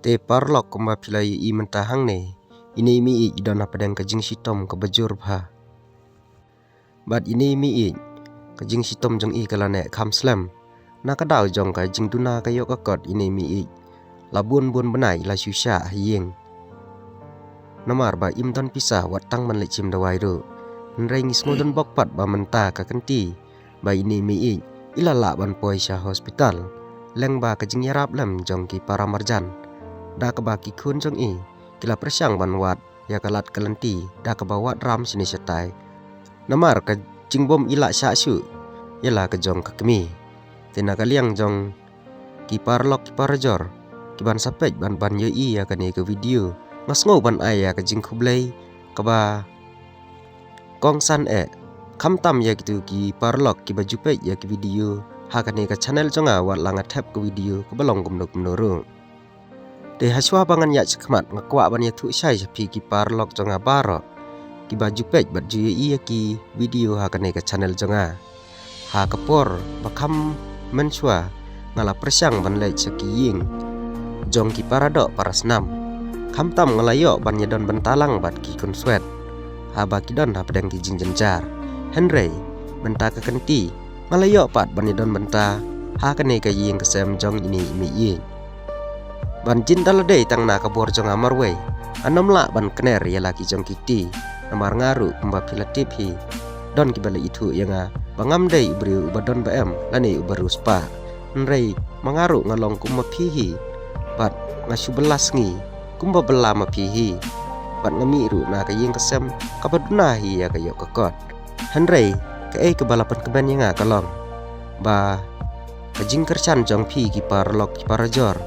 Te parlok kumba pilai I mentahang ne, ini mi I don padang kajing sitom ke bajur bha. Bat ini mi I kajing sitom jong I kalane kam slam. Na kadau jong kajing tuna kayo kakot ini mi I. Labun bun benai la susah hieng. Namar ba im don pisah wat tang man lecim dawai ro. Nrei ngis ngodon bokpat ba menta ka kenti. Ba ini mi I ilala ban poi sya hospital. Leng ba kajing yarap lam jong ki para marjan. Da kabaki kun jong I kila persyang ban wat ya kalat kalenti da kabawat ram sini setai. Namar ka jingbom ila sya su yala ka jong ka kemi. Tina kaliang jong ki parlok ki parajor ki ban sapej ban ban yo I ya kani ke video ngas ngau ban ai ya ka jing khublei ka ba kong san kam tam ya gitu ki parlok ki baju pej ya ki video ha kani ka channel jonga wat langa tap ke video ka balong gumno gumno de haswa bangan ya chakmat ngakwa ban ya thu sai sapi ki parlok jonga baro ki baju pej baju I ya ki video ha kani ka channel jonga ha kapor bakam mensua ngala persyang ban lej saki ying jong ki paradok parasnam kam tam ngalayo ban yadon bentalang bat ki kun swet ha ba ki don ha pedang ki jing jenjar Henry benta ka kenti ngalayo pat ban yadon benta ha kani ka ying kesem jong ini mi ying ban jin dalade tang na kabor jong amarwe anom la ban kner ya laki jong kiti namar ngaru kumba pilatip hi don ki bala itu yanga bangam dei beriu ubadon bm lani ubarus pa nrei mangaru ngalong kumma pihi bat ngasu belas ngi kumba bela ma pihi bat ngamiru na kayeng kesem kabaduna hi ya kayo kakot Henry ke kebalapan keben yanga kalong ba kajing kercan jong pi ki parlok ki parajor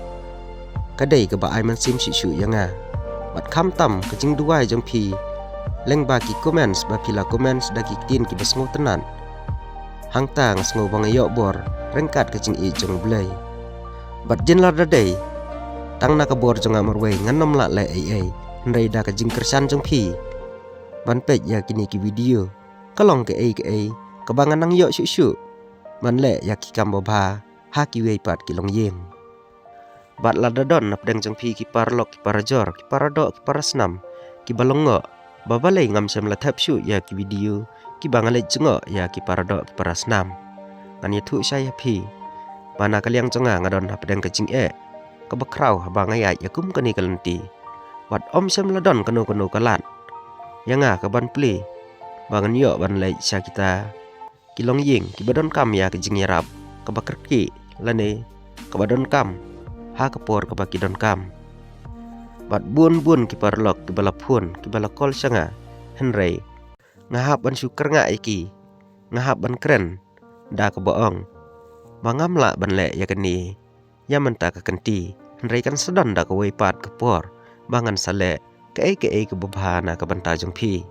kadai ke ba ai man sim shu yanga bat kam tam kajing duai jong pi leng ba ki comments ba pila comments dagi tin ki besngo tenan hang tang sngo bang yo bor rengkat kajing I jong blai bat jin lar dadai tang na kabor jong amarwe nganom la le ai ndai da kajing kersan jong pi ban pej ya kini ki video kalong ke kebangan nang yo shu man le ya ki kam bha ha ki wei pat ki long yeng bat la dadon nap deng jong pi ki parlok ki parajor ki paradok ki parasnam ki balongo babalai ngam sem la thap shu ya ki video ki bangale jengo ya ki paradok ki parasnam ngan ye thu sai pi mana kaliang jonga ngadon hap deng kajing ka bakrau habang ya kum kani kalenti wat om sem la don kanu kalat yanga ka ban pli bangan yo ban lai sya kita kilong ying ki badon kam ya kajing yarap ka bakerki lane ka badon kam ha kapor ka bakidon kam bat bun ki parlok ki bala phun ki bala kol sanga Henry ngahap ban syukur nga iki ngahap ban keren da ka boong bangam la ban le ya kani ya menta ka kenti Henry kan sedon da ka wei pat kapor bangan sale ke babhana ka banta jong pi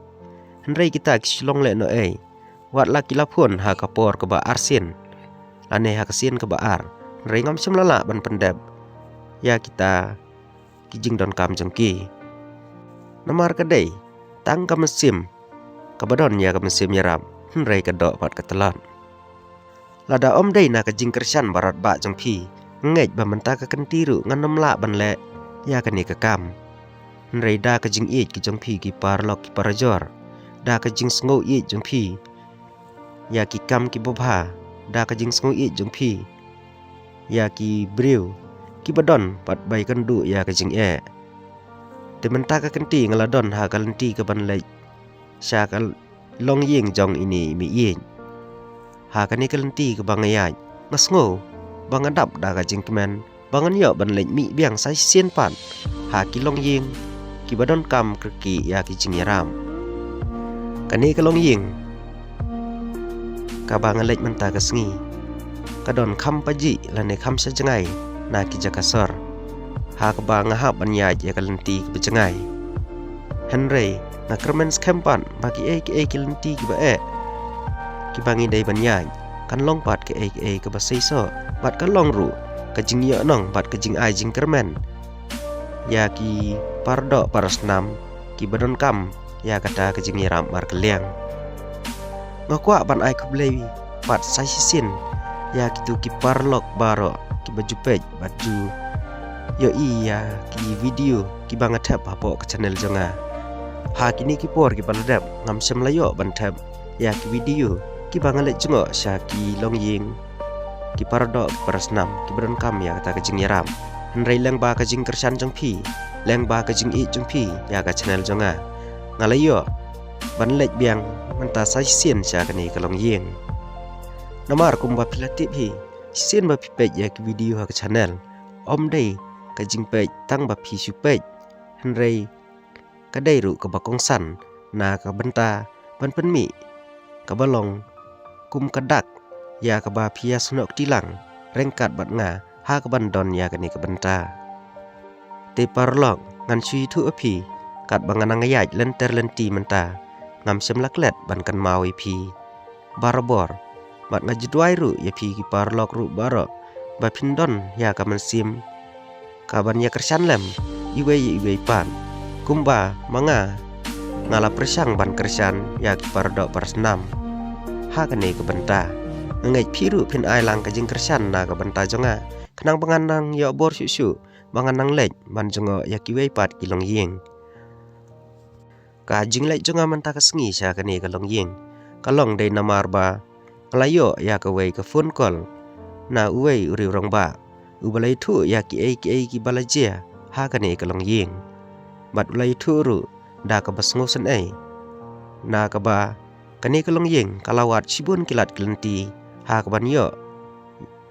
Henry kita kislong le no wat la kilapun ha kapor ka ba arsin lane ha kasin ka ba ar Henry ngam semlala ban pendeb ya kita kijing don kam jong ki namar kadai tang ka mesim kabadon ya ka mesim yaram Henry ka do pat ka telon lada om dei na ka jing kersan barat ba jong pi ngej ba menta ka kentiru nganom la ban le ya ka ni ka kam Henry da ka jing I ki jong pi ki parlok ki parajor da ka jing sngo I jong pi ya ki kam ki bobha da ka jing sngo I jong pi ya ki briu ki badon pat bai kan du ya ka jing te menta ka kenti ngaladon ha kalenti ka ban lai sya ka long ying jong ini mi yin ha kani kalenti ka bangaya ngasngo bangadap da ka jing kemen bangan yo ban lai mi biang sai sien pan ha ki long ying ki badon kam krki ya ki jing yaram kani ka long ying ka bangan lai menta ka sngi kadon kham paji lane kham sa jangai na ki jakasor ha ka ba ngahap ban ya ya kalenti ki bejengai Henry na kermen skempan bagi ki lenti ki ba ki bangi dai ban ya kan long pat ki ka ba seiso bat kan long ru ka jing yo nong bat ka jing ai jing kermen ya ki pardo parasnam ki badon kam ya kata ka jing yaram mar keliang ngakwa ban ai kublei pat sai sisin ya kitu ki parlok baro ki baju pej baju Yo iya ki video ki banget tab hapo ke channel jonga. Ha kini ki por ki baladap ngam sem layo ban tab ya ki video ki banget lek jongo sya ki long ying ki paradok ki parasnam ki bron kam ya kata kejing yaram. Henrei leng ba kejing kersan jong pi, leng ba kejing I jong pi ya ka channel jonga. Ngalayo ban lek biang menta sai sien sya kani ka long ying. Namar kum ba pilatip hi sien ba pi pej ya ki video ha ka channel. Om dei kajing pej tang ba pi su pej Henrei kadai ru ka bakong san na ka benta ban penmi ka balong kum kadak ya ka ba pia sunok tilang rengkat bat nga ha ka ban don ya ka ni ka benta te parlok ngan sui thu api kat bangan ngayaj lenter lenti menta ngam sem laklet ban kan mawi pi barabor bat ngajidwai ru ya pi ki parlok ru baro ba pindon ya ka mensim kaban ya kersan lem iwe pan kumba manga ngala persang ban kersan ya ki pardok parsnam ha kane ke benta ngai piru pin ai lang kajing kersan na ke benta jonga kenang banganang ya bor susu banganang lek ban jongo ya ki we pat ki long ying kajing lek jonga menta ka sengi sya kane ke long ying kalong dei namar ba nglayo ya ke we ke phone call na uwe uri rong ba ubalai thu ya ki balajia ha kane ka long ying bat ulai thu ru da ka basngosen na ka ba kane ka long ying kalawat sibun kilat kelenti ha ka ban yo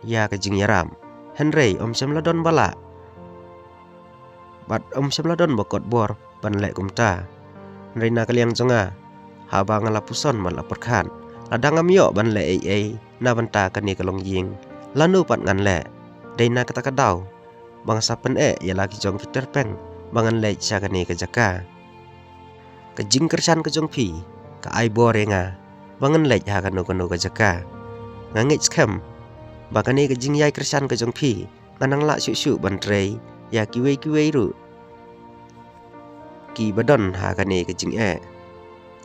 ya ka jing yaram Henrei om sem ladon bala bat om sem ladon bakot bor ban lek kumta Henrei na kaliang jonga ha ba ngala puson mal aperkan ladang am yo ban le na banta kane ka long ying lanu pat ngan le dei na kata kadau bangsa pen ya lagi jong Peter Peng bangan lek sya kane ka jaka kejing kersan ke jong pi ka ai borenga bangan lek ha kanu ka jaka ngangit scam bakane kejing yai kersan ke jong pi nganang la su ban trei ya kiwe ru ki badon ha kane kejing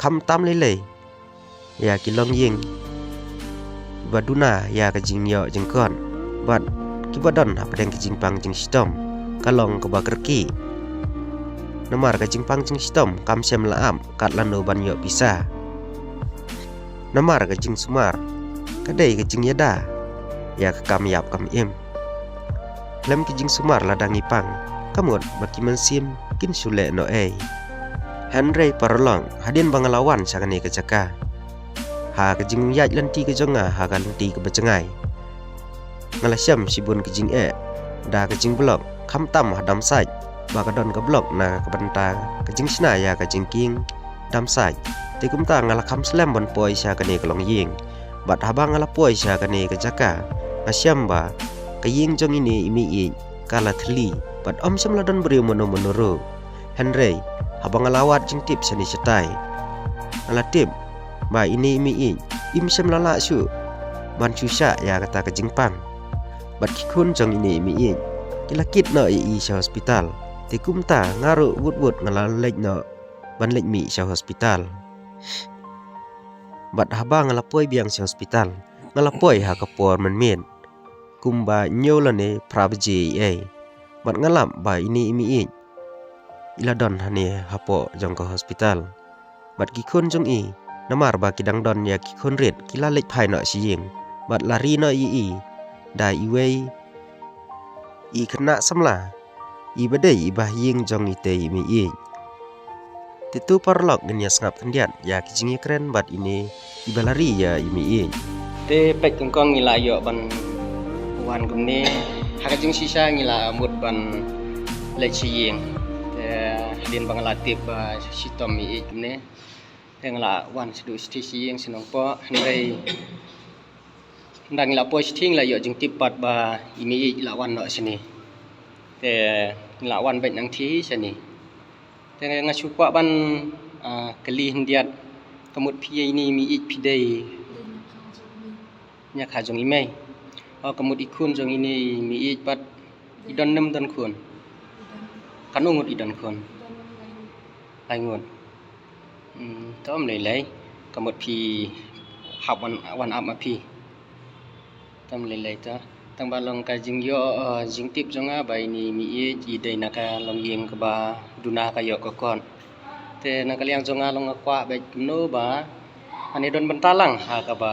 kham tam le ya ki long ying baduna ya kejing yo jengkon bat kibadon ha padang kejing pang jing sitom kalong ke bakerki namar kejing pang jing sitom kam sem laam kat lanu ban yo bisa namar kejing sumar kadai kejing yada ya ke kam yap kam im lem kejing sumar ladang ipang kamut baki mensim kin sule no Henrei parlong hadin bangalawan sakane ke jaka ha kejing yaj lenti ke jonga ha kan lenti ke becengai ngalasyam sibun kejing da kejing blok kham tam hadam sai ba kadon ke blok na ke benta kejing sna ya kejing king dam sai te kumta ngala kham slam bon poi sya kane ke long ying bat habang ngala poi sya kane ke jaka asyam ba ke ying jong ini imi kala thli bat om sam ladon beri mono Henrei habang ngalawat jing tip sani setai ngala tip ba ini imi im sam lala su ban susah ya kata kejing pang bat kikun jong ini imi kilakit no sya hospital tikumta ngaru wut ngalalek no ban lek mi sya hospital bat haba ngalapoi biang sya hospital ngalapoi ha kapor men kumba nyolane prabji bat ngalam ba ini imi iladon hane hapo jong ke hospital bat kikun jong namar ba kidang don ya kikun rit kilalek phai no siying bat lari no da iwe kena samla badai bah ying jong ite imi titu parlok ngenya ngap kendian ya kijing keren bat ini ibalari ya imi te pek kengkong ngila yo ban wan gumne hakajing sisa ngila mut ban lek siying te din bangalatip ba sitom gumne te ngala wan sedu siying sinong po Henrei ndang la poi sting la yo jing tipat ba imi la wan no sini te la wan bet nang thi sini te ngasu kwa ban kali hindiat kamut pi ini mi pidei nya kha jong imei kamut ikun jong ini mi pat idon nem don kun kanungut idon kun lai ngut tom lei kamut pi hap wan ap ma pi tam lei ta tang balong ka jing yo jing tip jonga ba ini mi i dei na ka long yeng ka ba duna ka yo ka kon te na kaliang jonga long kwa ba no ba ani don bentalang ha ka ba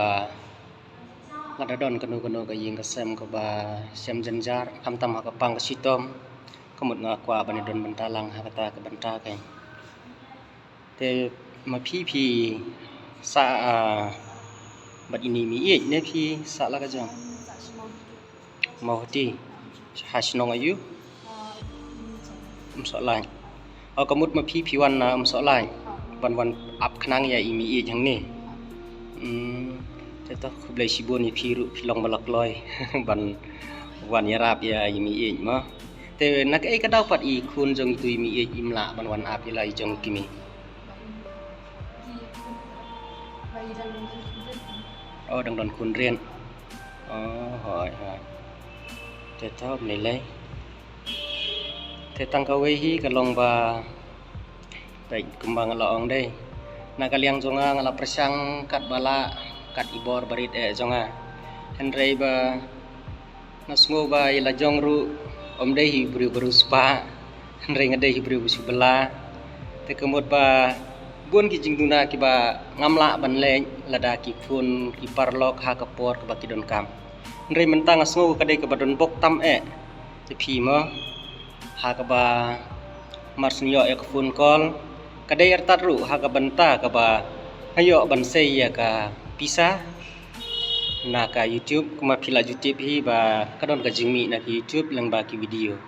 lada don kanu kanu ka yeng ka sem ka ba sem jenjar kam tam ha ka pang ka sitom kamut nga kwa ba ni don bentalang ha ka ta ka benta ka te ma phi sa bat ini mi i ne phi sa la ka jong mau ti hasnong ayu soalai kamut ma phi wan na soalai ban ap khnang ya imi i jang ni te to khublai sibon ni phi ru long balak loi ban wan ya rap ya imi i ma te nak ai ka daw pat i khun jong tu imi i imla ban wan ap ya lai jong kimi đang đòn khuôn riêng hỏi thế thao này lấy thế tăng cao ấy hi cái lồng và vậy kembang lỏng đây na kaliang zonga ngala persang kat bala kat ibor barit zonga henrei ba nasngo ba ila jongru dei hi bru spa henrei ngadei hi bru subela te kemot ba buôn ki jingduna ki ba ngamla ban leng lada ki phun ki parlok ha kapor ka baki don kam nrei mentang asngo ka dei ka badon bok tam te phi mo ha ka ba marsnyo ka phun kol ka dei artat ru ha ka banta ka ba ayo ban sei ya ka pisa na ka youtube kuma phila youtube hi ba ka don ka jingmi na ki youtube lang ba ki video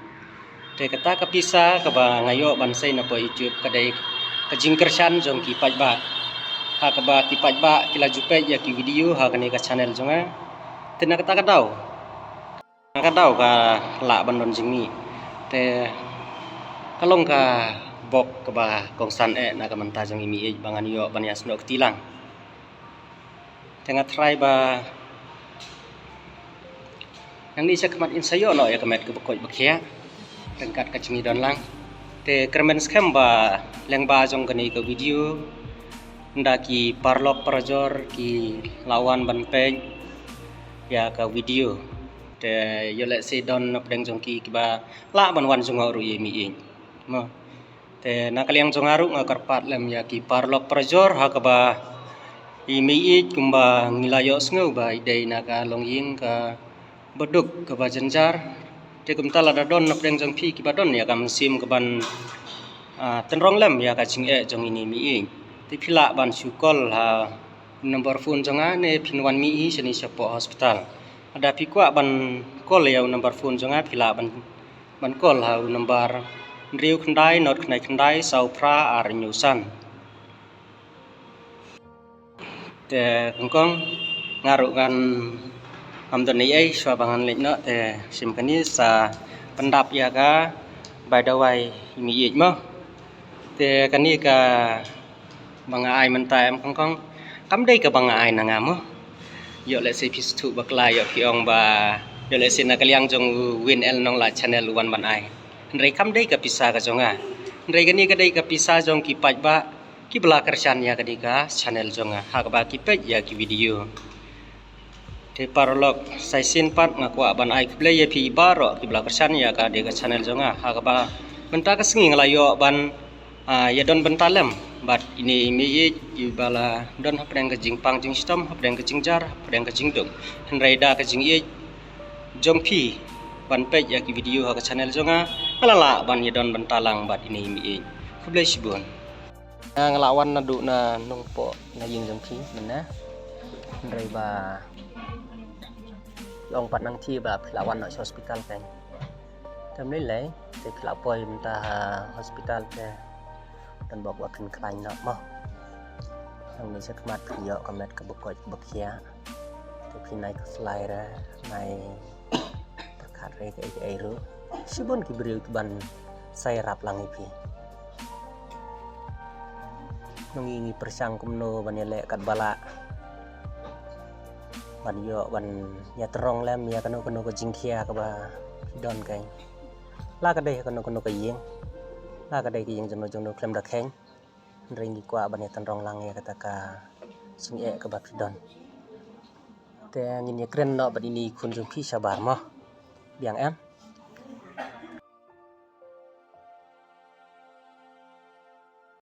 te kata ka pisa ka ba ngayo ban sei na po youtube ka dei kajing kersan jong ki pajba ha ka ba ki pajba kila jupe ya ki video ha kani ka channel jonga tena kata ka daw ka la bandon jingmi te kalong ka bok ka ba kongsan na ka manta jong imi bangan yo banias no ktilang tengah try ba yang ni sakmat insayo no ya kamet ka bokoj bakhya tengkat ka jingi don lang te kermen scam ba leng ba jong kani ka video nda ki parlok prajor ki lawan ban pej ya ka video te yo le se don pdeng jong ki ba la ban wan jong ru ye mi ing mo te na kaliang jong aru ngakarpat lem ya ki parlok prajor ha ka ba i mi i kumba ngilayo sngo ba idei na ka long ying ka beduk ka ba jenjar te kumta la don pdeng jong phi ki ba don ya kam sim ka ban tenrong lem ya ka ching jong ini mi ing ti phila ban sukol ha number phone jonga ne phinwan mi hi seni sapo hospital ada pi kwa ban call ya number phone jonga phila ban call ha number riu khandai not khnai khandai sau phra ar nyusan te kongkong ngaru kan amdani ai swa bangan lek no te sim kani sa pendap ya ka by the way mi i mo te kani ka banga ai menta em kongkong kam dei ka banga ai na ngamo yo le se phis thu bakla yo phiong ba yo le se na kaliang jong win el nong la channel wan ban ai rei kam dei ka pisa ka jonga rei kani ka dei ka pisa jong ki paj ba ki bla kersan ya kani ka channel jonga ha ka ba ki pej ya ki video te parlok sai sin pat ngakwa ban ai kble ye phi baro ki bla kersan ya ka de ka channel jonga ha ka ba menta ka singi ngla yo ban ya don bentalem bat ini mi bala don hapdeng ka jingpang jing stom hapdeng ka jingjar hapdeng ka jingdong henrai da ka jing jong phi ban pej ya ki video ha ka channel jonga alala ban ya don bentalang bat ini mi khublai sibon ngelawan na du na nungpo na ying jong phi mena henrai ba long pat nang thi ba lawan no hospital kan tam ni lai te khla poi menta hospital te danบอกว่าขึ้นคลายเนาะมั้งทางนี้ชักมัดเยอะกับแมทกับบกอยบกเขียแต่พี่นายก็สไลด์นะนายตะขาดเรกไอ้รู้ชิบุนกิบริวบันใส่รับลังไอพี่น้องอีประชังกุมโนบันยาเละกัดบาละบันเยอะบันยาตรองแล้วมียกันโนก็จิงเขียกับว่าพี่ดอนกันลากกันได้กันโนก็ยิงลากระไดki yang jono klem da kheng ring ki kwa bane tan rong lang ya kata ka sing ka ba pidon te ngin ye kren no bat ini kun jung phi sabar mo biang em